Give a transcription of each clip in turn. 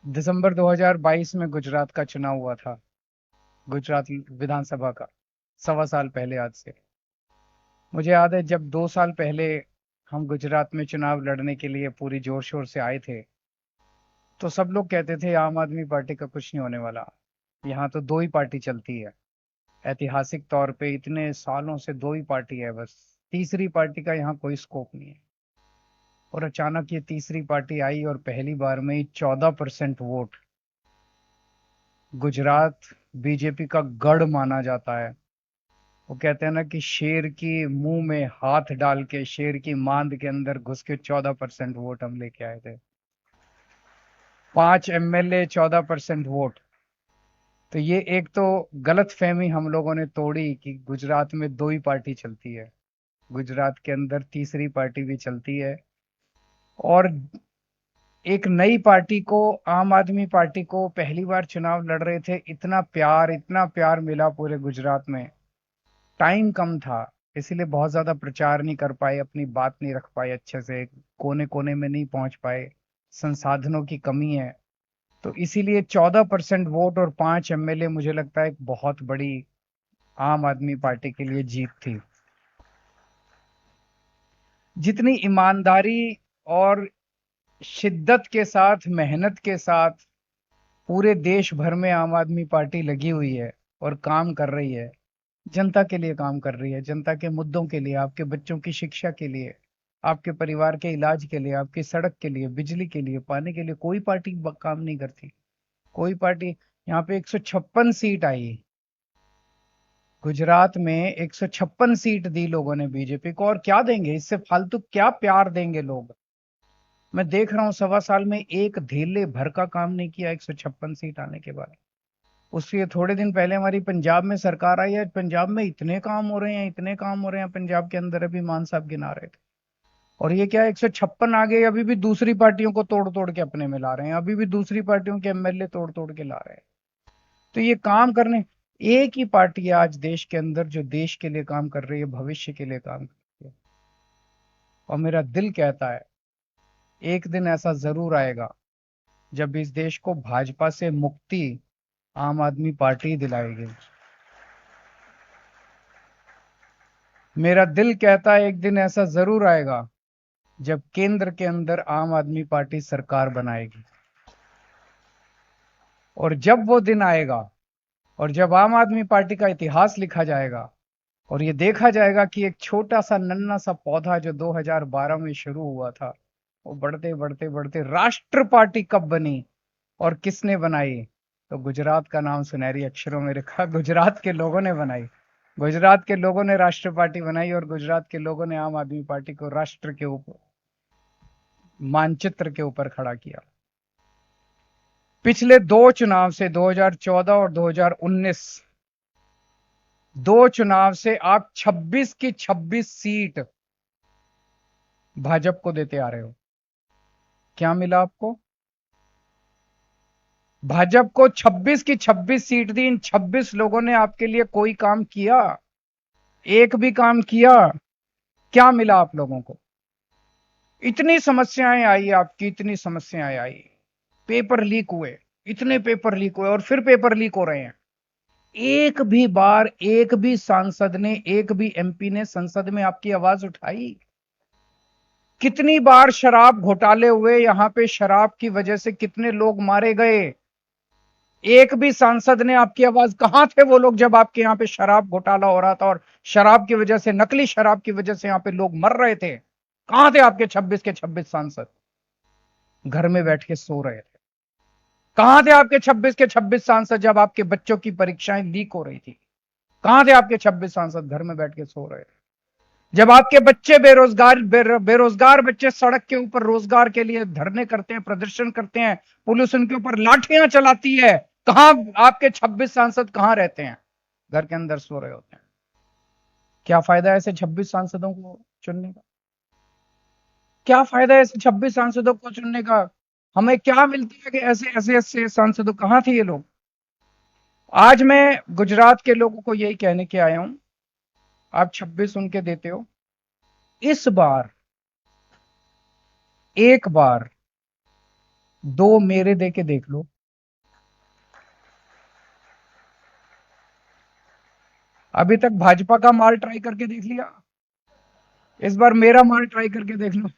दिसंबर 2022 में गुजरात का चुनाव हुआ था। गुजरात विधानसभा का 1.25 साल पहले आज से। मुझे याद है जब 2 साल पहले हम गुजरात में चुनाव लड़ने के लिए पूरी जोर शोर से आए थे, तो सब लोग कहते थे आम आदमी पार्टी का कुछ नहीं होने वाला। यहाँ तो दो ही पार्टी चलती है। ऐतिहासिक तौर पे इतने सालों से दो ही पार्टी है बस। तीसरी पार्टी का यहाँ कोई स्कोप नहीं है। और अचानक ये तीसरी पार्टी आई और पहली बार में ही 14% वोट। गुजरात बीजेपी का गढ़ माना जाता है। वो कहते हैं ना कि शेर की मुंह में हाथ डाल के शेर की मांद के अंदर घुस के 14% वोट हम लेके आए थे। 5 एमएलए, 14% वोट। तो ये एक तो गलत फहमी हम लोगों ने तोड़ी कि गुजरात में दो ही पार्टी चलती है। गुजरात के अंदर तीसरी पार्टी भी चलती है। और एक नई पार्टी को, आम आदमी पार्टी को, पहली बार चुनाव लड़ रहे थे, इतना प्यार मिला पूरे गुजरात में। टाइम कम था, इसीलिए बहुत ज्यादा प्रचार नहीं कर पाए, अपनी बात नहीं रख पाए अच्छे से, कोने कोने में नहीं पहुंच पाए। संसाधनों की कमी है। तो इसीलिए 14% वोट और 5 एमएलए मुझे लगता है एक बहुत बड़ी आम आदमी पार्टी के लिए जीत थी। जितनी ईमानदारी और शिद्दत के साथ, मेहनत के साथ पूरे देश भर में आम आदमी पार्टी लगी हुई है और काम कर रही है, जनता के लिए काम कर रही है, जनता के मुद्दों के लिए, आपके बच्चों की शिक्षा के लिए, आपके परिवार के इलाज के लिए, आपकी सड़क के लिए, बिजली के लिए, पानी के लिए, कोई पार्टी काम नहीं करती। कोई पार्टी। यहाँ पे 156 सीट आई। गुजरात में 156 सीट दी लोगों ने बीजेपी को, और क्या देंगे इससे फालतू, क्या प्यार देंगे लोग। मैं देख रहा हूँ 1.25 साल में एक धेले भर का काम नहीं किया 156 सीट आने के बाद। उसके थोड़े दिन पहले हमारी पंजाब में सरकार आई है, पंजाब में इतने काम हो रहे हैं, इतने काम हो रहे हैं पंजाब के अंदर, अभी मान साहब गिना रहे थे। और ये क्या 156 आ गए, अभी भी दूसरी पार्टियों को तोड़ तोड़ के अपने में ला रहे हैं, अभी भी दूसरी पार्टियों के एमएलए तोड़ तोड़ के ला रहे हैं। तो ये काम करने, एक ही पार्टी है आज देश के अंदर जो देश के लिए काम कर रही है, भविष्य के लिए काम कर रही है। और मेरा दिल कहता है एक दिन ऐसा जरूर आएगा जब इस देश को भाजपा से मुक्ति आम आदमी पार्टी दिलाएगी। मेरा दिल कहता है एक दिन ऐसा जरूर आएगा जब केंद्र के अंदर आम आदमी पार्टी सरकार बनाएगी। और जब वो दिन आएगा, और जब आम आदमी पार्टी का इतिहास लिखा जाएगा, और ये देखा जाएगा कि एक छोटा सा नन्ना सा पौधा जो 2012 में शुरू हुआ था, वो बढ़ते बढ़ते बढ़ते राष्ट्र पार्टी कब बनी और किसने बनाई। तो गुजरात का नाम सुनहरी अक्षरों में लिखा, गुजरात के लोगों ने बनाई। गुजरात के लोगों ने राष्ट्र पार्टी बनाई और गुजरात के लोगों ने आम आदमी पार्टी को राष्ट्र के ऊपर, मानचित्र के ऊपर खड़ा किया। पिछले दो चुनाव से, 2014 और 2019, दो चुनाव से आप 26 की 26 सीट भाजपा को देते आ रहे हो। क्या मिला आपको? भाजपा को 26 की 26 सीट दी, इन 26 लोगों ने आपके लिए कोई काम किया? एक भी काम किया? क्या मिला आप लोगों को? इतनी समस्याएं आई आपकी, इतनी समस्याएं आई। पेपर लीक हुए, इतने पेपर लीक हुए और फिर पेपर लीक हो रहे हैं। एक भी बार एक भी सांसद ने, एक भी एमपी ने संसद में आपकी आवाज उठाई? कितनी बार शराब घोटाले हुए यहां पे, शराब की वजह से कितने लोग मारे गए? एक भी सांसद ने आपकी आवाज, कहां थे वो लोग जब आपके यहां पे शराब घोटाला हो रहा था और शराब की वजह से, नकली शराब की वजह से यहां पे लोग मर रहे थे? कहां थे आपके 26 के 26 सांसद? घर में बैठ के सो रहे थे। कहां थे आपके 26 के 26 सांसद जब आपके बच्चों की परीक्षाएं लीक हो रही थी? कहां थे आपके 26 सांसद? घर में बैठ के सो रहे थे। जब आपके बच्चे बेरोजगार, बेरोजगार बच्चे सड़क के ऊपर रोजगार के लिए धरने करते हैं, प्रदर्शन करते हैं, पुलिस उनके ऊपर लाठियां चलाती है, कहां आपके 26 सांसद कहां रहते हैं? घर के अंदर सो रहे होते हैं। क्या फायदा ऐसे 26 सांसदों को चुनने का? क्या फायदा है ऐसे 26 सांसदों को चुनने का? हमें क्या मिलता है कि ऐसे ऐसे ऐसे सांसदों, कहां थे ये लोग? आज मैं गुजरात के लोगों को यही कहने के आया हूं, आप 26 उनके देते हो, इस बार एक बार 2 मेरे दे के देख लो। अभी तक भाजपा का माल ट्राई करके देख लिया, इस बार मेरा माल ट्राई करके देख लो।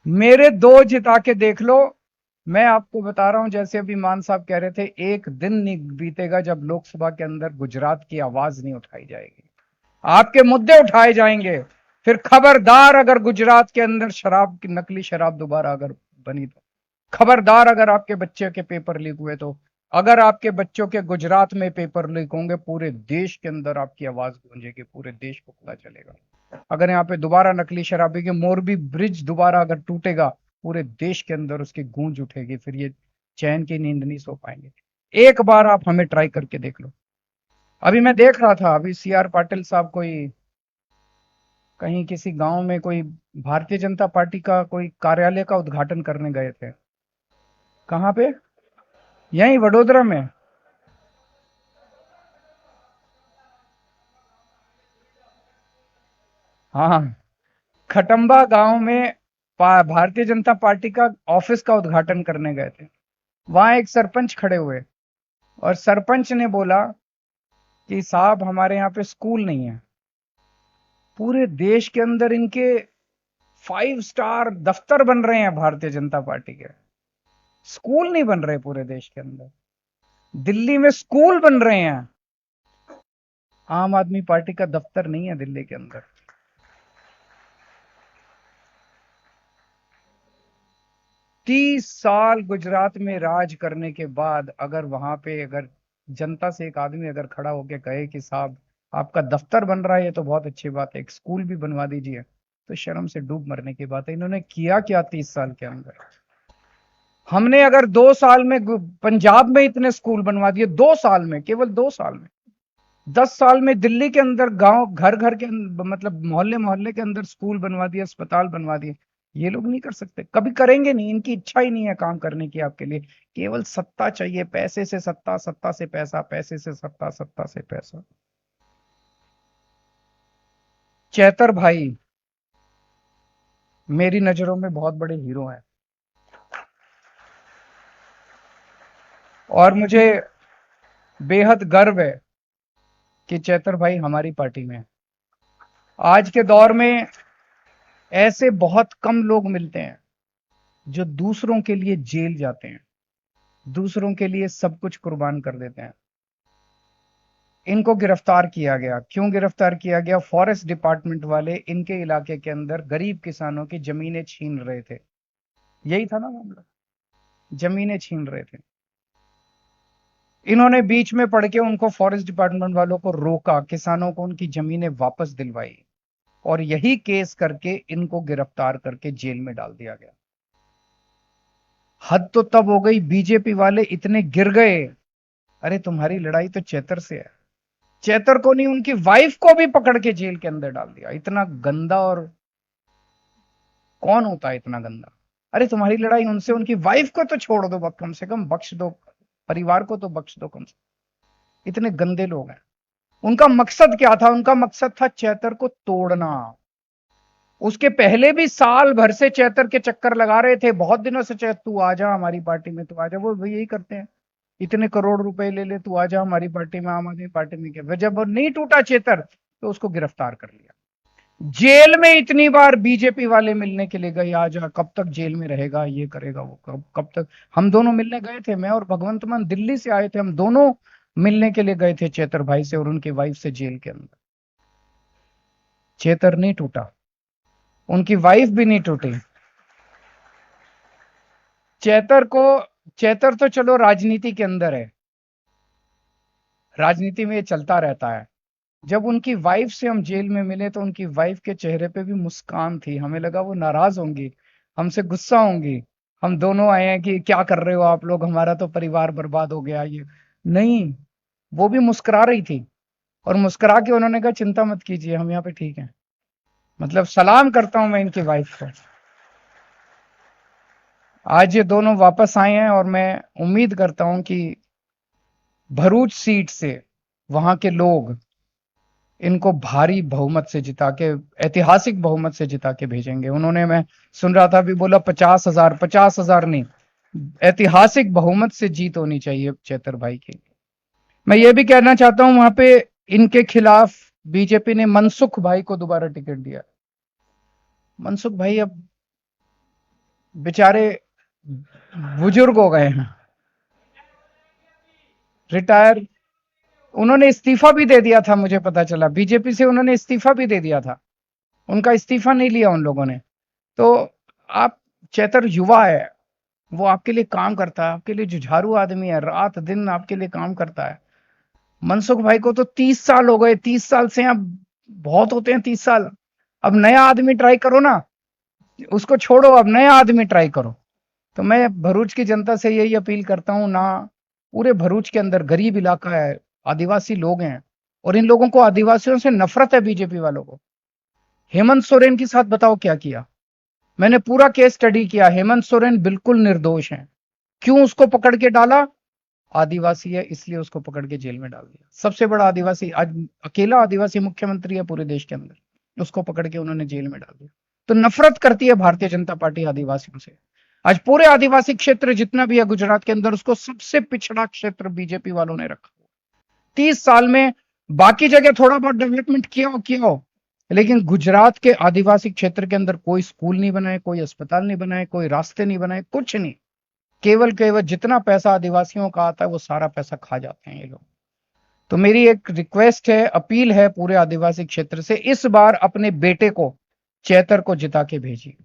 मेरे 2 जिता के देख लो। मैं आपको बता रहा हूं, जैसे अभी मान साहब कह रहे थे, एक दिन नहीं बीतेगा जब लोकसभा के अंदर गुजरात की आवाज नहीं उठाई जाएगी, आपके मुद्दे उठाए जाएंगे। फिर खबरदार अगर गुजरात के अंदर शराब की, नकली शराब दोबारा अगर बनी तो खबरदार, अगर आपके बच्चे के पेपर लीक हुए तो, अगर आपके बच्चों के गुजरात में पेपर लीक होंगे, पूरे देश के अंदर आपकी आवाज गूंजेगी, पूरे देश को पता चलेगा। अगर यहाँ पे दोबारा नकली शराबी के, मोरबी ब्रिज दोबारा अगर टूटेगा, पूरे देश के अंदर उसकी गूंज उठेगी, फिर ये चैन की नींद नहीं सो पाएंगे। एक बार आप हमें ट्राई करके देख लो। अभी मैं देख रहा था, अभी सीआर पाटिल साहब कोई कहीं किसी गांव में कोई भारतीय जनता पार्टी का कोई कार्यालय का उद्घाटन करने गए थे। कहाँ पे? यहीं वडोदरा में। हाँ, खटंबा गांव में भारतीय जनता पार्टी का ऑफिस का उद्घाटन करने गए थे। वहां एक सरपंच खड़े हुए, और सरपंच ने बोला कि साहब हमारे यहाँ पे स्कूल नहीं है। पूरे देश के अंदर इनके 5 स्टार दफ्तर बन रहे हैं भारतीय जनता पार्टी के, स्कूल नहीं बन रहे पूरे देश के अंदर। दिल्ली में स्कूल बन रहे हैं, आम आदमी पार्टी का दफ्तर नहीं है दिल्ली के अंदर। 30 साल गुजरात में राज करने के बाद अगर वहां पे अगर जनता से एक आदमी अगर खड़ा होकर कहे कि साहब आपका दफ्तर बन रहा है, ये तो बहुत अच्छी बात है, एक स्कूल भी बनवा दीजिए, तो शर्म से डूब मरने की बात है। इन्होंने किया क्या 30 साल के अंदर? हमने अगर 2 साल में पंजाब में इतने स्कूल बनवा दिए, 2 साल में, केवल 2 साल में। 10 साल में दिल्ली के अंदर गांव घर घर के मतलब मोहल्ले मोहल्ले के अंदर स्कूल बनवा दिए, अस्पताल बनवा दिए। ये लोग नहीं कर सकते, कभी करेंगे नहीं, इनकी इच्छा ही नहीं है काम करने की आपके लिए। केवल सत्ता चाहिए, पैसे से सत्ता, सत्ता से पैसा, पैसे से सत्ता, सत्ता से पैसा। चैतर भाई मेरी नजरों में बहुत बड़े हीरो हैं, और मुझे बेहद गर्व है कि चैतर भाई हमारी पार्टी में हैं। आज के दौर में ऐसे बहुत कम लोग मिलते हैं जो दूसरों के लिए जेल जाते हैं, दूसरों के लिए सब कुछ कुर्बान कर देते हैं। इनको गिरफ्तार किया गया, क्यों गिरफ्तार किया गया? फॉरेस्ट डिपार्टमेंट वाले इनके इलाके के अंदर गरीब किसानों की जमीनें छीन रहे थे, यही था ना मामला, जमीनें छीन रहे थे। इन्होंने बीच में पड़ के उनको, फॉरेस्ट डिपार्टमेंट वालों को रोका, किसानों को उनकी जमीनें वापस दिलवाई, और यही केस करके इनको गिरफ्तार करके जेल में डाल दिया गया। हद तो तब हो गई, बीजेपी वाले इतने गिर गए। अरे तुम्हारी लड़ाई तो चैतर से है, चैतर को नहीं, उनकी वाइफ को भी पकड़ के जेल के अंदर डाल दिया। इतना गंदा, और कौन होता है इतना गंदा? अरे तुम्हारी लड़ाई उनसे, उनकी वाइफ को तो छोड़ दो, कम से कम बख्श दो, परिवार को तो बख्श दो कम से कम। इतने गंदे लोग हैं। उनका मकसद क्या था? उनका मकसद था चैतर को तोड़ना। उसके पहले भी साल भर से चैतर के चक्कर लगा रहे थे, बहुत दिनों से, तू आ जा हमारी पार्टी में, तू आ जा। वो यही करते हैं, इतने करोड़ रुपए ले ले, तू आ जा हमारी पार्टी में, आम आदमी पार्टी में। क्या जब वो नहीं टूटा चेतर, तो उसको गिरफ्तार कर लिया। जेल में इतनी बार बीजेपी वाले मिलने के लिए गए, आ जा, कब तक जेल में रहेगा, ये करेगा, वो कब तक। हम दोनों मिलने गए थे, मैं और भगवंत मान दिल्ली से आए थे, हम दोनों मिलने के लिए गए थे चेतर भाई से और उनकी वाइफ से जेल के अंदर। चेतर नहीं टूटा, उनकी वाइफ भी नहीं टूटी। चेतर को, चेतर तो चलो राजनीति के अंदर है, राजनीति में ये चलता रहता है। जब उनकी वाइफ से हम जेल में मिले तो उनकी वाइफ के चेहरे पे भी मुस्कान थी, हमें लगा वो नाराज होंगी, हमसे गुस्सा होंगी। हम दोनों आए हैं कि क्या कर रहे हो आप लोग, हमारा तो परिवार बर्बाद हो गया, ये नहीं। वो भी मुस्कुरा रही थी, और मुस्कुरा के उन्होंने कहा चिंता मत कीजिए, हम यहाँ पे ठीक हैं। मतलब सलाम करता हूं मैं इनकी वाइफ को। आज ये दोनों वापस आए हैं, और मैं उम्मीद करता हूं कि भरूच सीट से वहां के लोग इनको भारी बहुमत से जिता के, ऐतिहासिक बहुमत से जिता के भेजेंगे। उन्होंने, मैं सुन रहा था अभी, बोला 50,000, 50,000 नहीं, ऐतिहासिक बहुमत से जीत होनी चाहिए चैतर भाई की। मैं ये भी कहना चाहता हूं, वहां पे इनके खिलाफ बीजेपी ने मनसुख भाई को दोबारा टिकट दिया। मनसुख भाई अब बेचारे बुजुर्ग हो गए हैं, रिटायर, उन्होंने इस्तीफा भी दे दिया था, मुझे पता चला बीजेपी से उन्होंने इस्तीफा भी दे दिया था, उनका इस्तीफा नहीं लिया उन लोगों ने। तो आप, चैतर युवा है, वो आपके लिए काम करता है, आपके लिए जुझारू आदमी है, रात दिन आपके लिए काम करता है। मनसुख भाई को तो 30 साल हो गए, 30 साल से अब बहुत होते हैं 30 साल। अब नया आदमी ट्राई करो ना, उसको छोड़ो, अब नया आदमी ट्राई करो। तो मैं भरूच की जनता से यही अपील करता हूं ना, पूरे भरूच के अंदर गरीब इलाका है, आदिवासी लोग हैं, और इन लोगों को आदिवासियों से नफरत है, बीजेपी वालों को। हेमंत सोरेन के साथ बताओ क्या किया, मैंने पूरा केस स्टडी किया, हेमंत सोरेन बिल्कुल निर्दोष है। क्यों उसको पकड़ के डाला? आदिवासी है इसलिए उसको पकड़ के जेल में डाल दिया। सबसे बड़ा आदिवासी, आज अकेला आदिवासी मुख्यमंत्री है पूरे देश के अंदर, उसको पकड़ के उन्होंने जेल में डाल दिया। तो नफरत करती है भारतीय जनता पार्टी आदिवासियों से। आज पूरे आदिवासी क्षेत्र जितना भी है गुजरात के अंदर, उसको सबसे पिछड़ा क्षेत्र बीजेपी वालों ने रखा। 30 साल में बाकी जगह थोड़ा बहुत डेवलपमेंट किया हो, लेकिन गुजरात के आदिवासी क्षेत्र के अंदर कोई स्कूल नहीं बनाए, कोई अस्पताल नहीं बनाए, कोई रास्ते नहीं बनाए, कुछ नहीं। केवल केवल जितना पैसा आदिवासियों का आता है वो सारा पैसा खा जाते हैं ये लोग। तो मेरी एक रिक्वेस्ट है, अपील है पूरे आदिवासी क्षेत्र से, इस बार अपने बेटे को, चैतर को जिता के भेजिए।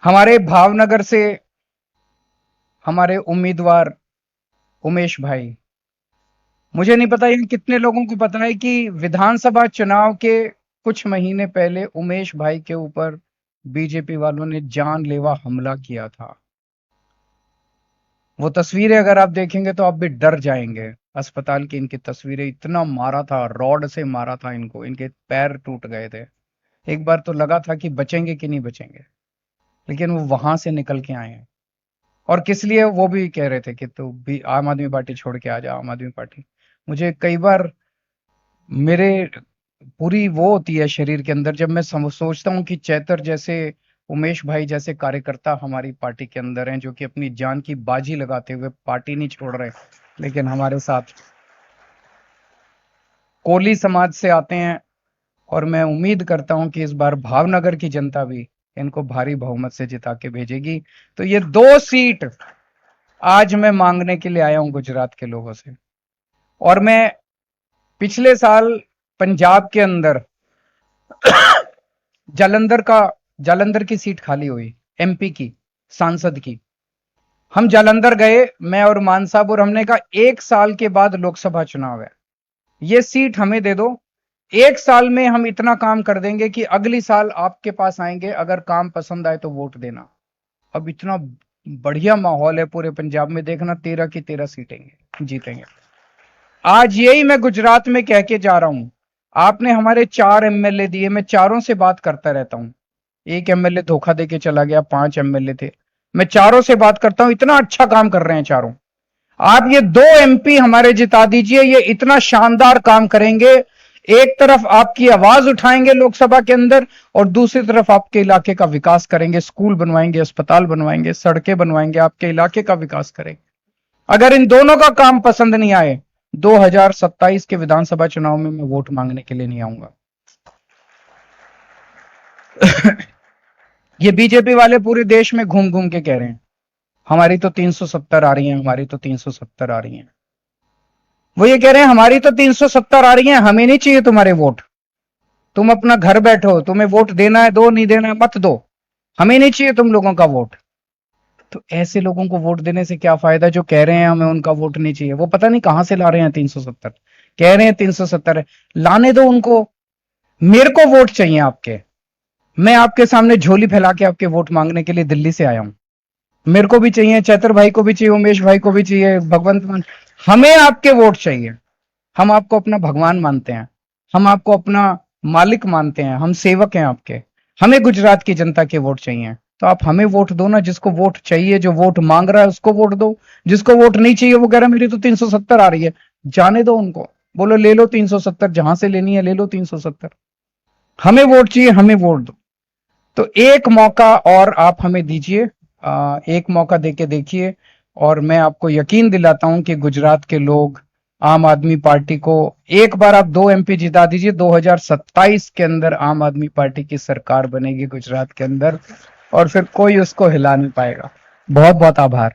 हमारे भावनगर से हमारे उम्मीदवार उमेश भाई, मुझे नहीं पता ये कितने लोगों को पता है कि विधानसभा चुनाव के कुछ महीने पहले उमेश भाई के ऊपर बीजेपी वालों ने जानलेवा हमला किया था। वो तस्वीरें अगर आप देखेंगे तो आप भी डर जाएंगे। अस्पताल की इनकी तस्वीरें, इतना मारा था, रॉड से मारा था इनको, इनके पैर टूट गए थे। एक बार तो लगा था कि बचेंगे कि नहीं बचेंगे, लेकिन वो वहां से निकल के आए हैं। और किस लिए, वो भी कह रहे थे कि तू भी आम आदमी पार्टी छोड़ के आ जा, आम आदमी पार्टी। मुझे कई बार मेरे पूरी वो होती है शरीर के अंदर, जब मैं सोचता हूँ कि चैतर जैसे, उमेश भाई जैसे कार्यकर्ता हमारी पार्टी के अंदर हैं, जो कि अपनी जान की बाजी लगाते हुए पार्टी नहीं छोड़ रहे, लेकिन हमारे साथ कोली समाज से आते हैं। और मैं उम्मीद करता हूं कि इस बार भावनगर की जनता भी इनको भारी बहुमत से जिता के भेजेगी। तो ये 2 सीट आज मैं मांगने के लिए आया हूं गुजरात के लोगों से। और मैं पिछले साल पंजाब के अंदर जालंधर की सीट खाली हुई, एमपी की, सांसद की। हम जालंधर गए, मैं और मान साहब, और हमने कहा 1 साल के बाद लोकसभा चुनाव है, ये सीट हमें दे दो। 1 साल में हम इतना काम कर देंगे कि अगली साल आपके पास आएंगे, अगर काम पसंद आए तो वोट देना। अब इतना बढ़िया माहौल है पूरे पंजाब में, देखना 13 की 13 सीटें जीतेंगे। आज यही मैं गुजरात में कह के जा रहा हूं। आपने हमारे 4 एमएलए दिए, मैं चारों से बात करता रहता हूं। एक एमएलए धोखा देके चला गया, 5 एमएलए थे, मैं चारों से बात करता हूं, इतना अच्छा काम कर रहे हैं चारों। आप ये 2 एमपी हमारे जिता दीजिए, ये इतना शानदार काम करेंगे। एक तरफ आपकी आवाज उठाएंगे लोकसभा के अंदर, और दूसरी तरफ आपके इलाके का विकास करेंगे, स्कूल बनवाएंगे, अस्पताल बनवाएंगे, सड़कें बनवाएंगे, आपके इलाके का विकास करेंगे। अगर इन दोनों का काम पसंद नहीं आए, 2027 के विधानसभा चुनाव में मैं वोट मांगने के लिए नहीं आऊंगा। ये बीजेपी वाले पूरे देश में घूम घूम के कह रहे हैं हमारी तो 370 आ रही है, हमारी तो 370 आ रही है। वो ये कह रहे हैं हमारी तो 370 आ रही है, हमें नहीं चाहिए तुम्हारे वोट, तुम अपना घर बैठो, तुम्हें वोट देना है दो, नहीं देना है मत दो, हमें नहीं चाहिए तुम लोगों का वोट। तो ऐसे लोगों को वोट देने से क्या फायदा, जो कह रहे हैं हमें उनका वोट नहीं चाहिए। वो पता नहीं कहां से ला रहे हैं 370, कह रहे हैं 370 है, लाने दो उनको। मेरे को वोट चाहिए आपके, मैं आपके सामने झोली फैला के आपके वोट मांगने के लिए दिल्ली से आया हूं। मेरे को भी चाहिए, चैतर भाई को भी चाहिए, उमेश भाई को भी चाहिए, भगवंत मान, हमें आपके वोट चाहिए। हम आपको अपना भगवान मानते हैं, हम आपको अपना मालिक मानते हैं, हम सेवक हैं आपके। हमें गुजरात की जनता के वोट चाहिए। तो आप हमें वोट दो ना, जिसको वोट चाहिए, जो वोट मांग रहा है उसको वोट दो। जिसको वोट नहीं चाहिए वो कह रहा है मेरी तो 370 आ रही है, जाने दो उनको, बोलो ले लो 370, जहां से लेनी है ले लो 370। हमें वोट चाहिए, हमें वोट दो। तो एक मौका और आप हमें दीजिए, एक मौका देके देखिए, और मैं आपको यकीन दिलाता हूं कि गुजरात के लोग आम आदमी पार्टी को, एक बार आप 2 MP जिता दीजिए, 2027 के अंदर आम आदमी पार्टी की सरकार बनेगी गुजरात के अंदर, और फिर कोई उसको हिला नहीं पाएगा। बहुत बहुत आभार।